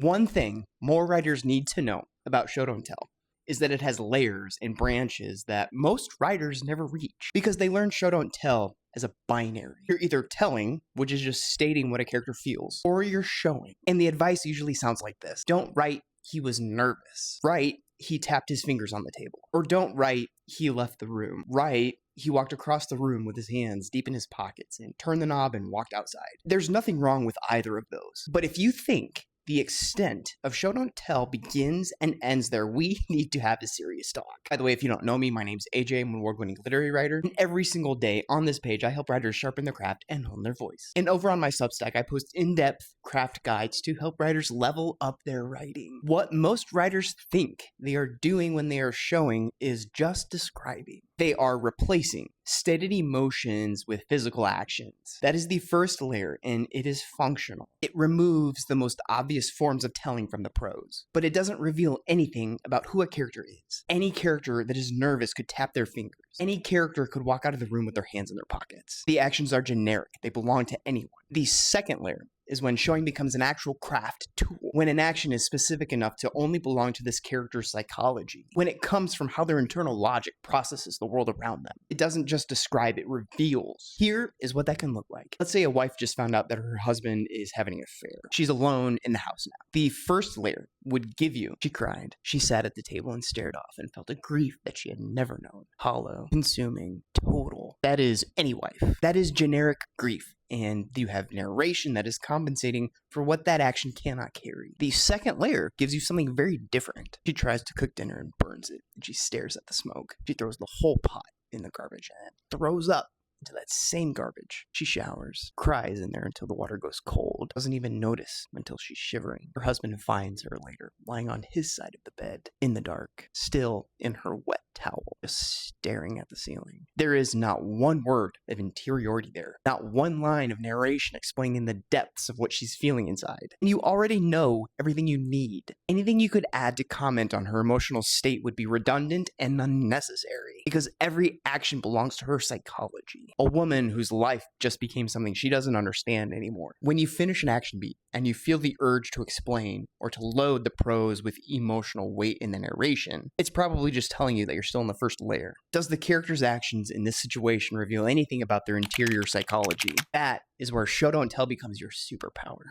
One thing more writers need to know about Show Don't Tell is that it has layers and branches that most writers never reach because they learn Show Don't Tell as a binary. You're either telling, which is just stating what a character feels, or you're showing. And the advice usually sounds like this. Don't write, he was nervous. Write, he tapped his fingers on the table. Or don't write, he left the room. Write, he walked across the room with his hands deep in his pockets and turned the knob and walked outside. There's nothing wrong with either of those. But if you think the extent of Show Don't Tell begins and ends there, we need to have a serious talk. By the way, if you don't know me, my name's AJ. I'm an award-winning literary writer. And every single day on this page, I help writers sharpen their craft and hone their voice. And over on my Substack, I post in-depth craft guides to help writers level up their writing. What most writers think they are doing when they are showing is just describing. They are replacing stated emotions with physical actions. That is the first layer, and it is functional. It removes the most obvious forms of telling from the prose, but it doesn't reveal anything about who a character is. Any character that is nervous could tap their fingers. Any character could walk out of the room with their hands in their pockets. The actions are generic. They belong to anyone. The second layer is when showing becomes an actual craft tool. When an action is specific enough to only belong to this character's psychology. When it comes from how their internal logic processes the world around them. It doesn't just describe, it reveals. Here is what that can look like. Let's say a wife just found out that her husband is having an affair. She's alone in the house now. The first layer would give you, she cried. She sat at the table and stared off and felt a grief that she had never known. Hollow, consuming, total. That is any wife. That is generic grief. And you have narration that is compensating for what that action cannot carry. The second layer gives you something very different. She tries to cook dinner and burns it, and she stares at the smoke. She throws the whole pot in the garbage and throws up into that same garbage. She showers, cries in there until the water goes cold, doesn't even notice until she's shivering. Her husband finds her later, lying on his side of the bed, in the dark, still in her wet towel, just staring at the ceiling. There is not one word of interiority there, not one line of narration explaining the depths of what she's feeling inside. And you already know everything you need. Anything you could add to comment on her emotional state would be redundant and unnecessary, because every action belongs to her psychology. A woman whose life just became something she doesn't understand anymore. When you finish an action beat and you feel the urge to explain or to load the prose with emotional weight in the narration, it's probably just telling you that you're still in the first layer. Does the character's actions in this situation reveal anything about their interior psychology? That is where Show Don't Tell becomes your superpower.